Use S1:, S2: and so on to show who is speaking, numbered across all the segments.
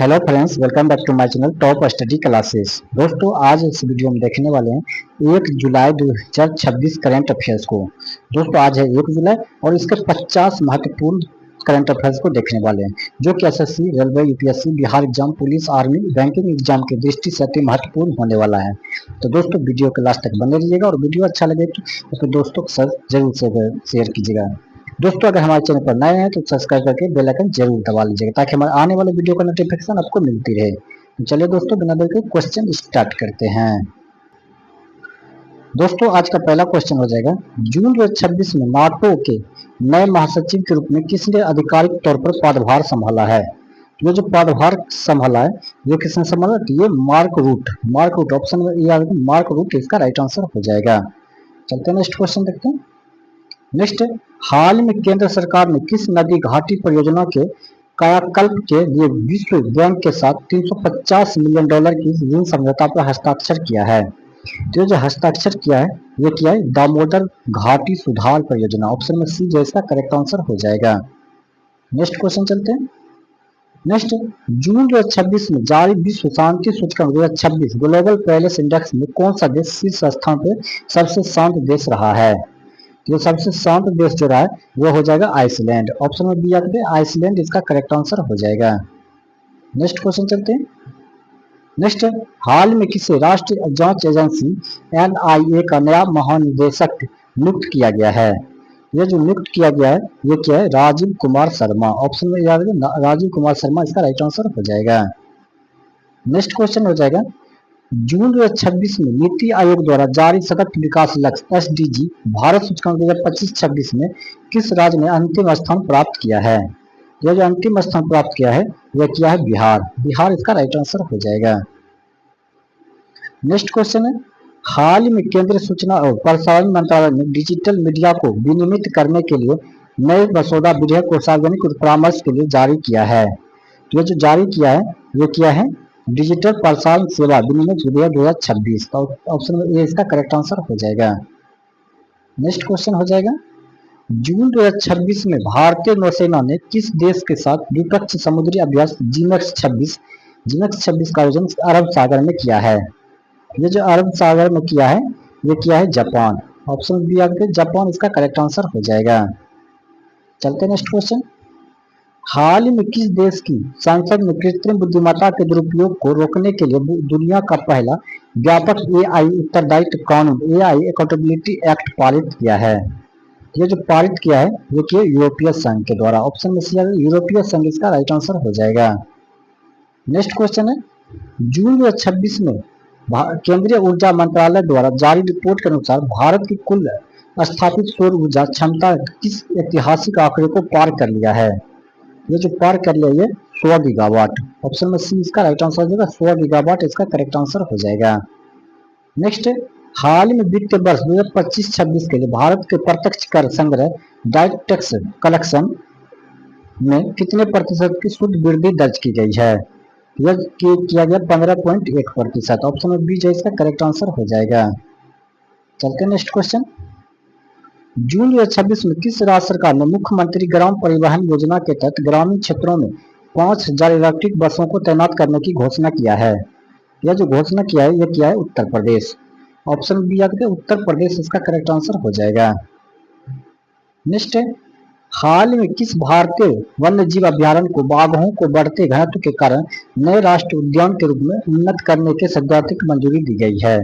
S1: Hello friends, welcome back to my channel top study classes. दोस्तों, आज इस video में देखने वाले हैं 1 जुलाई 2026 करंट अफेयर्स को। दोस्तों, आज है 1 जुलाई और इसके 50 महत्वपूर्ण करंट अफेयर्स को देखने वाले हैं, जो कि SSC, railway, UPSC, Bihar exam, police, army, banking exam की दृष्टि से अति महत्वपूर्ण होने वाला है। तो दोस्तों, वीडियो के लास्ट तक बने रहिएगा और वीडियो अच्छा लगे तो अपने दोस्तों के साथ जरूर शेयर कीजिएगा। दोस्तों, अगर हमारे चैनल पर नए हैं तो सब्सक्राइब करके बेल आइकन जरूर दबा लीजिएगा ताकि हमारे आने वाले वीडियो का नोटिफिकेशन आपको मिलती रहे। तो चलिए दोस्तों, बिना देर के क्वेश्चन स्टार्ट करते हैं। दोस्तों, आज का पहला क्वेश्चन हो जाएगा, जून 2026 में नाटो के नए महासचिव के रूप में किसने आधिकारिक तौर पर पदभार संभाला है? ये जो पदभार संभाला है ये किसने संभाला? ये मार्क रूट ऑप्शन में ये मार्क रूट इसका राइट आंसर हो जाएगा। चलते हैं नेक्स्ट क्वेश्चन देखते हैं। नेक्स्ट, हाल में केंद्र सरकार ने किस नदी घाटी परियोजना के कायाकल्प के लिए विश्व बैंक के साथ $350 मिलियन की ऋण समझौता पर हस्ताक्षर किया है? तो जो हस्ताक्षर किया है ये किया है दामोदर घाटी सुधार परियोजना। ऑप्शन में सी जो इसका करेक्ट आंसर हो जाएगा। नेक्स्ट क्वेश्चन चलते हैं। नेक्स्ट, जून 2026 में जारी विश्व शांति सूचकांक 2026 ग्लोबल पैलेस इंडेक्स में कौन सा देश शीर्ष स्थान पर सबसे शांत देश रहा है? जो सबसे शांत देश जो रहा है वो हो जाएगा आइसलैंड। ऑप्शन में बी आते हैं आइसलैंड इसका करेक्ट आंसर हो जाएगा। नेक्स्ट क्वेश्चन चलते हैं। नेक्स्ट, हाल में किसे राष्ट्रीय जांच एजेंसी एनआईए का नया महानिदेशक नियुक्त किया गया है? यह जो नियुक्त किया गया है ये क्या है? राजीव कुमार शर्मा। ऑप्शन में याद है राजीव कुमार शर्मा इसका राइट आंसर हो जाएगा। नेक्स्ट क्वेश्चन हो जाएगा, जून 2026 में नीति आयोग द्वारा जारी सतत विकास लक्ष्य एसडीजी भारत सूचकांक 2025-26 में किस राज्य ने अंतिम स्थान प्राप्त किया है? यह जो अंतिम स्थान प्राप्त किया है यह किया है बिहार इसका राइट आंसर हो जाएगा। नेक्स्ट क्वेश्चन है, हाल में केंद्रीय सूचना और प्रसारण मंत्रालय ने डिजिटल मीडिया को विनियमित करने के लिए नए मसौदा विधेयक को सार्वजनिक परामर्श के लिए जारी किया है। ये जो जारी किया है ये किया है डिजिटल प्रसारण सेवा विनियमित विधेयक 2026। तो ऑप्शन में ए इसका करेक्ट आंसर हो जाएगा। नेक्स्ट क्वेश्चन हो जाएगा, जून 2026 में भारतीय नौसेना ने किस देश के साथ द्विपक्षीय समुद्री अभ्यास जिमेक्स 26 का आयोजन अरब सागर में किया है? ये जो अरब सागर में किया है ये किया है जापान। ऑप्शन बी आगे जापान इसका करेक्ट आंसर हो जाएगा। चलते नेक्स्ट क्वेश्चन, हाल में किस देश की संसद ने कृत्रिम बुद्धिमत्ता के दुरुपयोग को रोकने के लिए दुनिया का पहला व्यापक एआई उत्तरदायित्व कानून एआई अकाउंटेबिलिटी एक्ट पारित किया है? ये जो पारित किया है ये किया यूरोपीय संघ के द्वारा। ऑप्शन में सी यूरोपीय संघ इसका राइट आंसर हो जाएगा। नेक्स्ट क्वेश्चन है, जून 2026 में केंद्रीय ऊर्जा मंत्रालय द्वारा जारी रिपोर्ट के अनुसार भारत की कुल स्थापित सौर ऊर्जा क्षमता किस ऐतिहासिक आंकड़े को पार कर लिया है? ये जो पार कर लिया ये 100 गीगावाट। ऑप्शन में सी इसका राइट आंसर हो जाएगा, 100 गीगावाट इसका करेक्ट आंसर हो जाएगा। नेक्स्ट, हाल में वित्तीय वर्ष 2025-26 के लिए भारत के प्रत्यक्ष कर संग्रह डायरेक्ट टैक्स कलेक्शन में कितने प्रतिशत की शुद्ध वृद्धि दर्ज की गई है? यह किया गया 15.1%। ऑप्शन में बी जो इसका करेक्ट आंसर हो जाएगा। चलते नेक्स्ट क्वेश्चन, जून 2026 में किस राज्य सरकार ने मुख्यमंत्री ग्राम परिवहन योजना के तहत ग्रामीण क्षेत्रों में 5000 इलेक्ट्रिक बसों को तैनात करने की घोषणा किया है? यह जो घोषणा किया है यह किया है उत्तर प्रदेश। ऑप्शन बी आगे उत्तर प्रदेश इसका करेक्ट आंसर हो जाएगा। नेक्स्ट, हाल में किस भारतीय वन्य जीव अभ्यारण्य को बाघों को बढ़ते घनत्व के कारण नए राष्ट्रीय उद्यान के रूप में उन्नत करने के सैद्धांतिक मंजूरी दी गई है?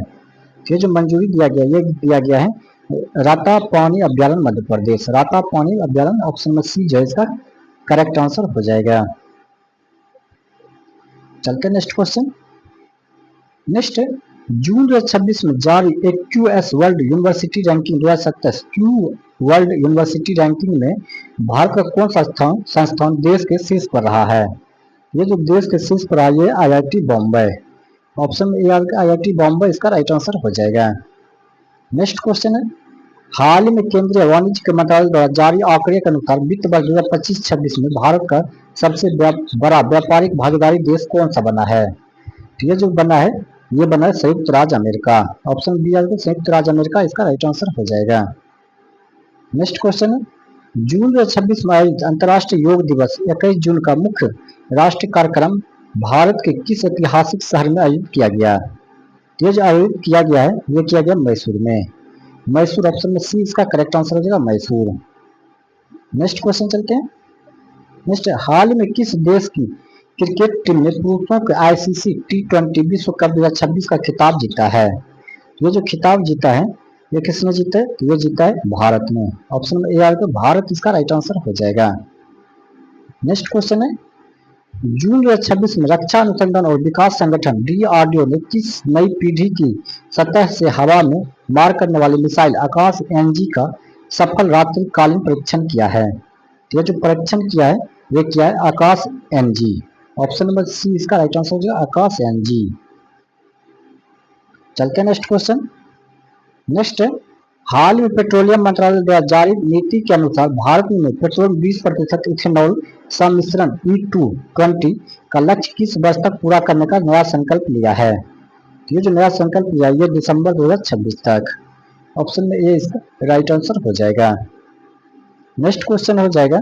S1: ये जो मंजूरी दिया गया ये दिया गया है रातापानी अभ्यारण्य मध्य प्रदेश। रातापानी अभ्यारण्य ऑप्शन में सी जो इसका करेक्ट आंसर हो जाएगा। चलते नेक्स्ट क्वेश्चन। नेक्स्ट, जून 2026 में जारी एक QS world university ranking 2027 Q world university ranking में भारत का कौन सा संस्थान देश के शीर्ष पर रहा है? ये जो देश के शीर्ष पर रहा है आईआईटी बॉम्बे। ऑप्शन में आईआईटी बॉम्बे इसका राइट आंसर हो जाएगा। नेक्स्ट क्वेश्चन है, हाल में केंद्रीय वाणिज्य मंत्रालय द्वारा जारी आंकड़े के अनुसार वित्त वर्ष 2025-26 में भारत का सबसे बड़ा व्यापारिक भागीदारी देश कौन सा बना है? ये जो बना है ये बना है संयुक्त राज्य अमेरिका। ऑप्शन बी आगे संयुक्त राज्य अमेरिका इसका राइट आंसर हो जाएगा। नेक्स्ट क्वेश्चन है, जून 2026 में आयोजित अंतर्राष्ट्रीय योग दिवस 21 जून का मुख्य राष्ट्रीय कार्यक्रम भारत के किस ऐतिहासिक शहर में आयोजित किया गया? ये जो आयोजित किया गया है ये किया गया मैसूर में। मैसूर, ऑप्शन में सी इसका करेक्ट आंसर हो जाएगा, मैसूर। नेक्स्ट क्वेश्चन चलते हैं। नेक्स्ट, हाल में किस देश की क्रिकेट टीम ने पुरुषों के आईसीसी T20 विश्व कप 2026 का खिताब जीता है? ये जो खिताब जीता है ये किसने जीता है? तो ये जीता है भारत ने। ऑप्शन में ए आएगा, भारत इसका राइट आंसर हो जाएगा। नेक्स्ट क्वेश्चन है, जून 2026 में रक्षा अनुसंधान और विकास संगठन DRDO ने किस नई पीढ़ी की सतह से हवा में मार करने वाली मिसाइल आकाश NG का सफल रात्रिकालीन परीक्षण किया है? यह जो परीक्षण किया है ये किया है आकाश NG। ऑप्शन नंबर सी इसका राइट आंसर हो जाएगा, आकाश NG। चलते हैं नेक्स्ट क्वेश्चन। नेक्स्ट है, हाल में पेट्रोलियम मंत्रालय द्वारा जारी नीति के अनुसार भारत में पेट्रोल 20% इथेनॉल सम्मिश्रण E220 का लक्ष्य किस वर्ष तक पूरा करने का नया संकल्प लिया है? ये जो नया संकल्प लिया है ये दिसंबर 2026 तक। ऑप्शन में ए इसका राइट आंसर हो जाएगा। नेक्स्ट क्वेश्चन हो जाएगा,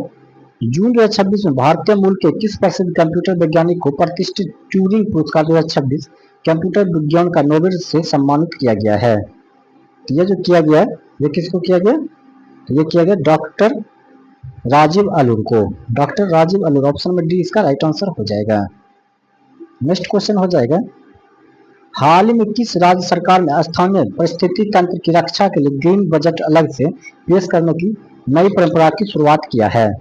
S1: जून 2026 में भारतीय मूल के किस प्रसिद्ध कंप्यूटर वैज्ञानिक को प्रतिष्ठित ट्यूरिंग पुरस्कार 2026 कंप्यूटर विज्ञान का नोबेल से सम्मानित किया गया है? तो ये जो किया गया है ये किसको किया गया? तो ये किया गया डॉक्टर राजीव अलूर को। डॉक्टर राजीव अलूर, ऑप्शन में डी इसका राइट आंसर हो जाएगा। नेक्स्ट क्वेश्चन हो जाएगा, हाल ही में किस राज्य सरकार ने स्थानीय परिस्थिति तंत्र की रक्षा के लिए ग्रीन बजट अलग से पेश करने की नई परंपरा की शुरुआत किया है?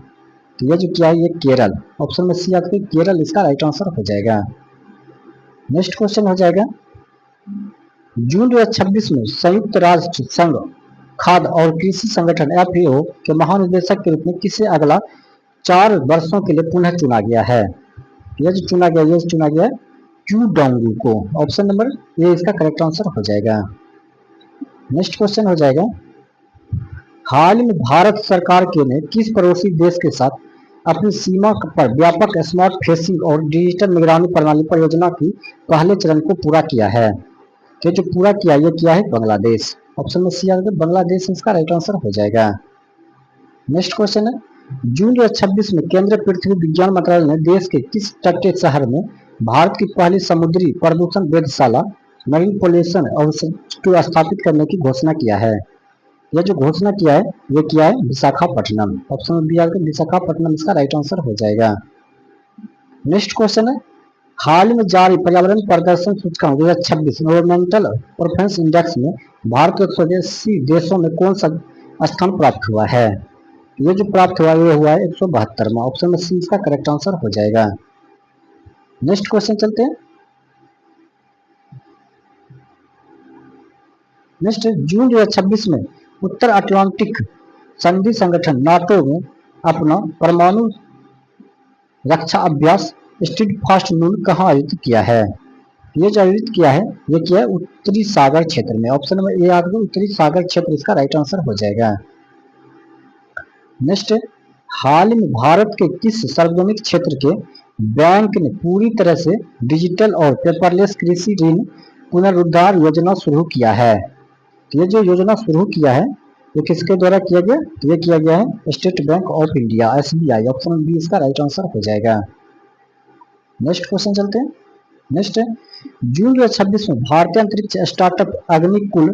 S1: तो ये जो किया है ये केरल। ऑप्शन में सी आता है, केरल इसका राइट आंसर हो जाएगा। नेक्स्ट क्वेश्चन हो जाएगा, जून 2026 में संयुक्त राष्ट्र संघ खाद्य और कृषि संगठन FAO के महानिदेशक के रूप में किसे अगला 4 वर्षों के लिए पुनः चुना गया है? यह जो चुना गया है क्यू डोंगू को। ऑप्शन नंबर ए इसका करेक्ट आंसर हो जाएगा। नेक्स्ट क्वेश्चन हो जाएगा, हाल में भारत सरकार के ने किस पड़ोसी देश के साथ अपनी सीमा पर व्यापक स्मार्ट फेंसिंग और डिजिटल निगरानी प्रणाली परियोजना की पहले चरण को पूरा किया है? तो जो पूरा किया ये किया है बांग्लादेश। ऑप्शन में सी आएगा, बांग्लादेश इसका राइट आंसर हो जाएगा। नेक्स्ट क्वेश्चन है, जून 2026 में केंद्रीय पृथ्वी विज्ञान मंत्रालय ने देश के किस तटीय शहर में भारत की पहली समुद्री प्रदूषण वेधशाला मरीन पोल्यूशन को स्थापित करने की घोषणा किया है? यह जो घोषणा किया है ये किया है विशाखापट्टनम। ऑप्शन में बी आएगा, विशाखापट्टनम इसका राइट आंसर हो जाएगा। नेक्स्ट क्वेश्चन है, हाल में जारी पर्यावरण प्रदर्शन सूचकांक 2026 एनवायरमेंटल परफॉर्मेंस इंडेक्स में भारत को 180 देशों में कौन सा स्थान प्राप्त हुआ है? ये जो प्राप्त हुआ ये हुआ है 172वां। ऑप्शन में सी इसका करेक्ट आंसर हो जाएगा। नेक्स्ट क्वेश्चन चलते हैं। नेक्स्ट, जून 2026 में उत्तर अटलांटिक संधि संगठन नाटो में अपना परमाणु रक्षा अभ्यास स्टीडफास्ट नून कहाँ आयोजित किया है? ये जो आयोजित किया है ये किया है उत्तरी सागर क्षेत्र में। ऑप्शन में ए आएगा, उत्तरी सागर क्षेत्र इसका राइट आंसर हो जाएगा। नेक्स्ट, हाल में भारत के किस सार्वजनिक क्षेत्र के बैंक ने पूरी तरह से डिजिटल और पेपरलेस कृषि ऋण पुनरुद्धार योजना शुरू किया है? ये जो योजना शुरू किया है ये किसके द्वारा किया गया? ये किया गया है State Bank of India SBI। Option B इसका राइट आंसर हो जाएगा। नेक्स्ट क्वेश्चन चलते हैं। नेक्स्ट है, जून 2026 में भारतीय अंतरिक्ष स्टार्टअप अग्निकुल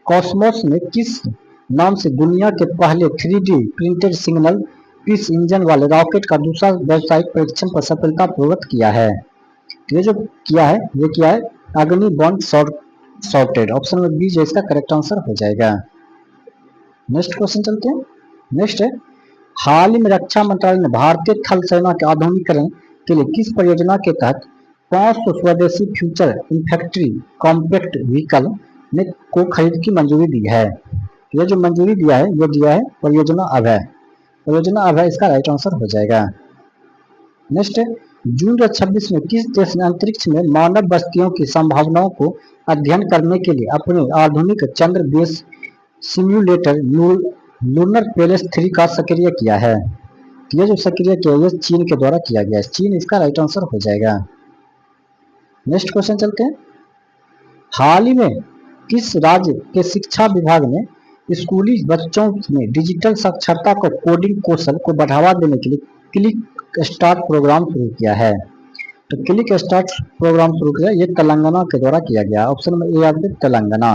S1: कॉस्मोस ने किस नाम से दुनिया के पहले 3D printed single piece engine वाले रॉकेट का दूसरा व्यावसायिक परीक्षण पर सफलतापूर्वक किया है? ये जो किया है ये किया है अग्नि बॉन्ड सॉर्टेड। ऑप्शन में बी जो इसका करेक्ट आंसर हो जाएगा। नेक्स्ट क्वेश्चन चलते हैं। नेक्स्ट है, हाल ही में रक्षा मंत्रालय ने भारतीय थल सेना के आधुनिकीकरण के लिए किस परियोजना के तहत 500 स्वदेशी फ्यूचर इन्फेंट्री कॉम्पैक्ट व्हीकल ने को खरीद की मंजूरी दी है? ये जो मंजूरी दिया है ये दिया है परियोजना अभय। परियोजना अभय इसका राइट आंसर हो जाएगा। नेक्स्ट, जून 2026 में किस देश ने अंतरिक्ष में मानव बस्तियों की संभावनाओं को अध्ययन करने के लिए अपने आधुनिक चंद्र बेस सिम्युलेटर लूनर पैलेस 3 का सक्रिय किया है? ये जो सक्रिय किया है ये चीन के द्वारा किया गया है। चीन इसका राइट आंसर हो जाएगा। नेक्स्ट क्वेश्चन चलते हैं। हाल ही में किस राज्य के शिक्षा विभाग ने स्कूली बच्चों में डिजिटल साक्षरता को कोडिंग कौशल को बढ़ावा देने के लिए क्लिक स्टार्ट प्रोग्राम शुरू किया है? तो क्लिक स्टार्ट प्रोग्राम शुरू किया, ये तेलंगाना के द्वारा किया गया। ऑप्शन नंबर ए आपके तेलंगाना।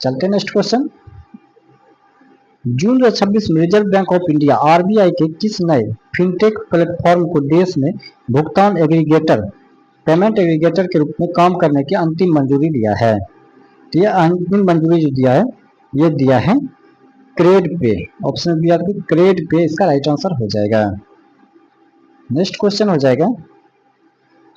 S1: चलते हैं नेक्स्ट क्वेश्चन। जून 2026 में reserve bank of India RBI के किस नए फिनटेक प्लेटफॉर्म को देश में भुगतान एग्रीगेटर पेमेंट एग्रीगेटर के रूप में काम करने की अंतिम मंजूरी दिया है? तो यह अंतिम मंजूरी जो दिया है, ये दिया है क्रेड पे। ऑप्शन बी आपकी क्रेड पे इसका राइट आंसर हो जाएगा। नेक्स्ट क्वेश्चन हो जाएगा,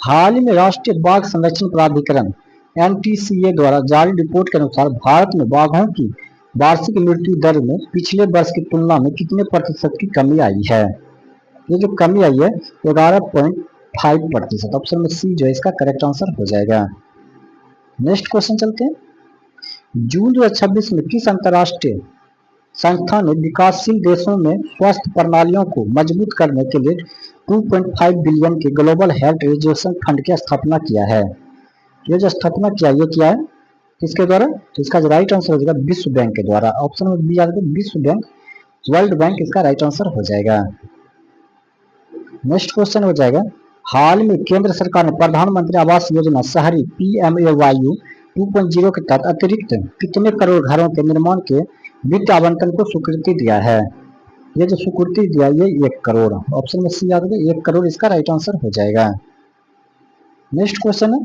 S1: हाल ही में राष्ट्रीय बाघ संरक्षण प्राधिकरण एनटीसीए द्वारा जारी रिपोर्ट के अनुसार भारत में बाघों की वार्षिक मृत्यु दर में पिछले वर्ष की तुलना में कितने प्रतिशत की कमी आई है? ये जो कमी आई है 11.5%। ऑप्शन में सी जो है इसका करेक्ट आंसर हो जाएगा। नेक्स्ट क्वेश्चन चलते हैं, जून 2026 में किस अंतर्राष्ट्रीय संस्था ने विकासशील देशों में स्वास्थ्य प्रणालियों को मजबूत करने के लिए 2.5 बिलियन के ग्लोबल हेल्थ रिजर्वेशन फंड की स्थापना किया है? ये जो स्थापना किया, ये किया है किसके द्वारा? तो इसका जो राइट आंसर हो जाएगा विश्व बैंक के द्वारा। ऑप्शन नंबर बी आएगा विश्व बैंक, वर्ल्ड बैंक इसका राइट आंसर हो जाएगा। नेक्स्ट क्वेश्चन हो जाएगा, हाल में केंद्र सरकार ने प्रधानमंत्री आवास योजना शहरी PMAYU 2.0 के तहत अतिरिक्त कितने करोड़ घरों के निर्माण के वित्त आवंटन को स्वीकृति दिया है? ये जो स्वीकृति दिया ये 1 करोड़। ऑप्शन में सी आ गया 1 करोड़ इसका राइट आंसर हो जाएगा। नेक्स्ट क्वेश्चन है,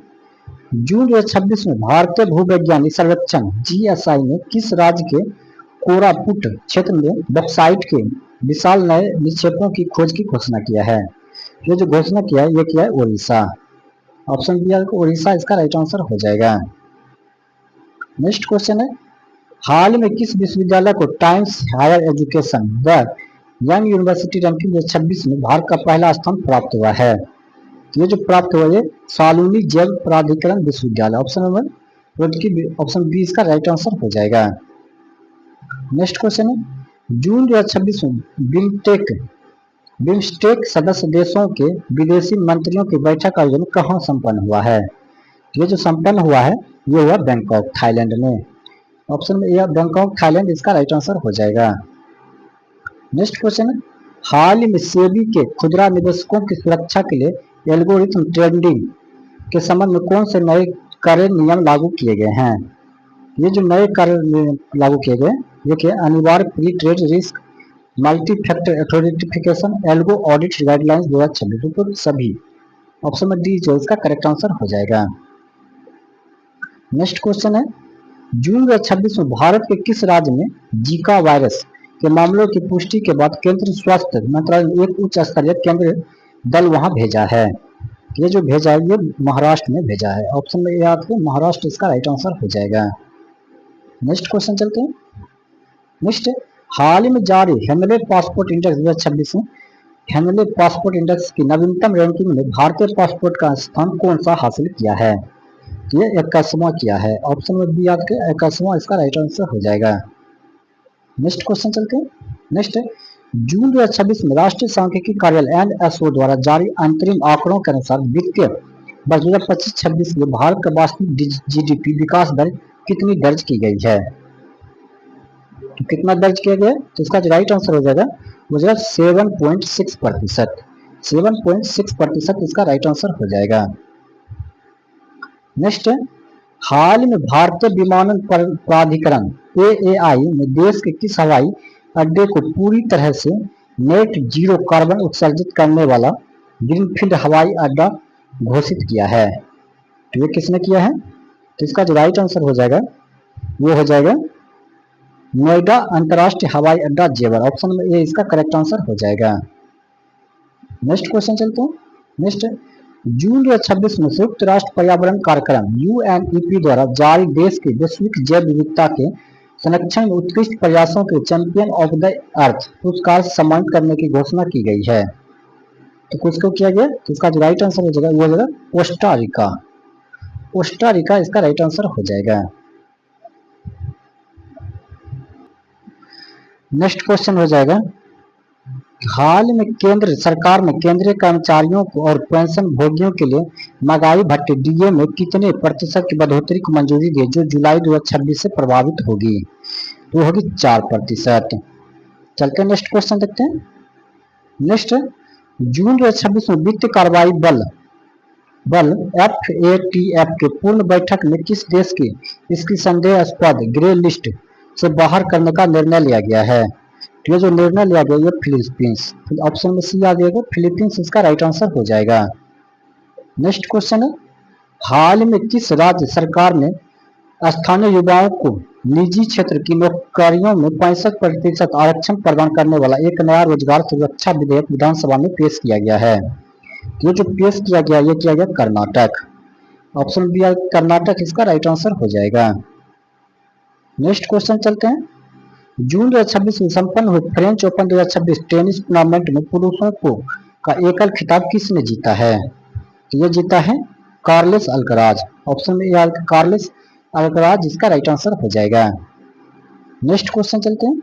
S1: जून 2026 में भारतीय भूवैज्ञानिक सर्वेक्षण GSI ने किस राज्य के कोरापुट क्षेत्र में बॉक्साइट के विशाल नए निक्षेपों की खोज की घोषणा किया है? ये जो घोषणा किया है ये किया है उड़ीसा। ऑप्शन बी उड़ीसा इसका राइट आंसर हो जाएगा। नेक्स्ट क्वेश्चन है, हाल में किस विश्वविद्यालय को टाइम्स हायर एजुकेशन व यंग यूनिवर्सिटी रैंकिंग 2026 में भारत का पहला स्थान प्राप्त हुआ है? ये जो प्राप्त हुआ है शालिनी जैव प्राधिकरण विश्वविद्यालय। ऑप्शन बी इसका राइट आंसर हो जाएगा। नेक्स्ट क्वेश्चन है, जून 2026 में बिम्स्टेक सदस्य देशों के विदेशी मंत्रियों की बैठक का आयोजन कहाँ संपन्न हुआ है? ये जो संपन्न हुआ है ये हुआ बैंकॉक थाईलैंड में। ऑप्शन में ए बैंकॉक थाईलैंड इसका राइट आंसर हो जाएगा। नेक्स्ट क्वेश्चन है, हाल ही में सेबी के खुदरा निवेशकों की सुरक्षा के लिए एल्गोरिथम ट्रेडिंग के संबंध में कौन से नए कार्य नियम लागू किए गए हैं? ये जो नए कार्य लागू किए गए ये क्या? अनिवार्य pre trade risk multi factor authentication algo audit guidelines 2026 तो सभी। ऑप्शन में डी जो इसका करेक्ट आंसर हो जाएगा। नेक्स्ट क्वेश्चन है, जून 2026 में भारत के किस राज्य में जीका वायरस के मामलों की पुष्टि के बाद केंद्रीय स्वास्थ्य मंत्रालय ने एक उच्च स्तरीय केंद्रीय दल वहां भेजा है? ये जो भेजा है ये महाराष्ट्र में भेजा है। ऑप्शन में याद है महाराष्ट्र इसका राइट आंसर हो जाएगा। नेक्स्ट क्वेश्चन चलते हैं। नेक्स्ट, हाल ही में जारी हेमले पासपोर्ट इंडेक्स 2026 में हेमले पासपोर्ट इंडेक्स की नवीनतम रैंकिंग में भारतीय पासपोर्ट का स्थान कौन सा हासिल किया है? ये 21वां किया है। ऑप्शन में बी आपके 21वां इसका राइट आंसर हो जाएगा। नेक्स्ट क्वेश्चन चलते हैं। नेक्स्ट, जून 2026 में राष्ट्रीय सांख्यिकी कार्यालय NSO द्वारा जारी अंतरिम आंकड़ों के अनुसार वित्तीय वर्ष 2025-26 में भारत का वास्तविक GDP विकास दर कितनी दर्ज की गई है? तो कितना दर्ज किया गया? तो इसका जो राइट आंसर हो जाएगा वो जाएगा 7.6%। 7.6% इसका राइट आंसर हो जाएगा। नेक्स्ट, हाल में भारतीय विमानन प्राधिकरण AAI ने देश के किस हवाई अड्डे को पूरी तरह से नेट जीरो कार्बन उत्सर्जित करने वाला ग्रीनफील्ड हवाई अड्डा घोषित किया है? तो ये किसने किया है? तो इसका जो राइट आंसर हो जाएगा वो हो जाएगा नोएडा अंतर्राष्ट्रीय हवाई अड्डा जेवर। ऑप्शन में ए इसका करेक्ट आंसर हो जाएगा। नेक्स्ट क्वेश्चन चलते हैं। नेक्स्ट, जून 2026 में संयुक्त राष्ट्र पर्यावरण कार्यक्रम UNEP द्वारा जारी देश के वैश्विक जैव विविधता के संरक्षण में उत्कृष्ट प्रयासों के चैंपियन ऑफ द अर्थ पुरस्कार से सम्मानित करने की घोषणा की गई है। तो किसको किया गया? तो इसका जो राइट आंसर हो जाएगा वो हो जाएगा कोस्टा रिका। कोस्टा रिका इसका राइट आंसर हो जाएगा। नेक्स्ट क्वेश्चन हो जाएगा, हाल में केंद्र सरकार ने केंद्रीय कर्मचारियों को और पेंशन भोगियों के लिए महंगाई भत्ते DA में कितने प्रतिशत की बढ़ोतरी को मंजूरी दी जो जुलाई 2026 से प्रभावित होगी? तो होगी 4%। चलते हैं नेक्स्ट क्वेश्चन देखते हैं। नेक्स्ट, जून 2026 में वित्त कार्रवाई बल बल FATF के पूर्ण बैठक में किस देश की इसकी संदेहास्पद ग्रे लिस्ट से बाहर करने का निर्णय लिया गया है? तो ये जो निर्णय लिया गया ये फिलीपींस, ऑप्शन में सी आ जाएगा, फिलीपींस इसका राइट आंसर हो जाएगा। नेक्स्ट क्वेश्चन है, हाल में किस राज्य सरकार ने स्थानीय युवाओं को निजी क्षेत्र की नौकरियों में 65% आरक्षण प्रदान करने वाला एक नया रोजगार सुरक्षा विधेयक विधानसभा में पेश किया गया है? ये जो पेश किया गया ये किया गया कर्नाटक, ऑप्शन बी कर्नाटक इसका राइट आंसर हो जाएगा। नेक्स्ट क्वेश्चन चलते हैं, जून 2026 में संपन्न हुए फ्रेंच ओपन 2026 टेनिस टूर्नामेंट में पुरुषों को का एकल खिताब किसने जीता है? तो ये जीता है कार्लोस अल्कराज, ऑप्शन में कार्लोस अल्कराज इसका राइट आंसर हो जाएगा। नेक्स्ट क्वेश्चन चलते हैं,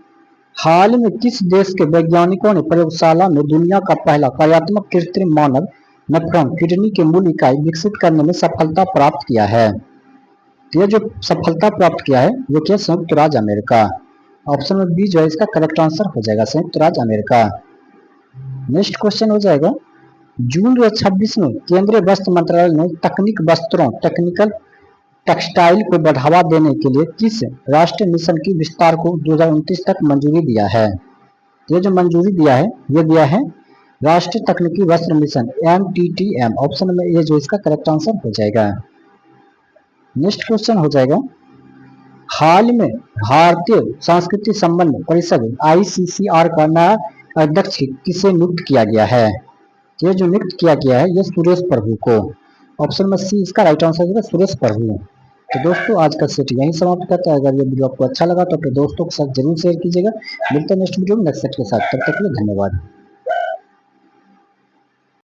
S1: हाल में किस देश के वैज्ञानिकों ने प्रयोगशाला में दुनिया का पहला कार्यात्मक कृत्रिम मानव नेफ्रॉन किडनी के मूल इकाई विकसित करने में सफलता प्राप्त किया है? तो ये जो सफलता प्राप्त किया है वो क्या संयुक्त राज्य अमेरिका, ऑप्शन में बी जो है इसका करेक्ट आंसर हो जाएगा, संयुक्त राज्य अमेरिका। नेक्स्ट क्वेश्चन हो जाएगा, जून 2026 में केंद्रीय वस्त्र मंत्रालय ने तकनीक वस्त्रों टेक्निकल टेक्सटाइल को बढ़ावा देने के लिए किस राष्ट्रीय मिशन की विस्तार को 2029 तक मंजूरी दिया है? ये जो मंजूरी दिया है ये दिया है राष्ट्रीय तकनीकी वस्त्र मिशन MTTM, ऑप्शन में ये जो इसका करेक्ट आंसर हो जाएगा। नेक्स्ट क्वेश्चन हो जाएगा, हाल में भारतीय सांस्कृतिक संबंध परिषद ICCR का नया अध्यक्ष किसे नियुक्त किया गया है? ये जो नियुक्त किया गया है ये सुरेश प्रभु को, ऑप्शन में सी इसका राइट आंसर है सुरेश प्रभु। तो दोस्तों आज का सेट यहीं समाप्त करते हैं। अगर ये वीडियो आपको अच्छा लगा तो अपने दोस्तों के साथ जरूर शेयर कीजिएगा। मिलते हैं नेक्स्ट वीडियो में नेक्स्ट सेट के साथ, तब तक के लिए धन्यवाद।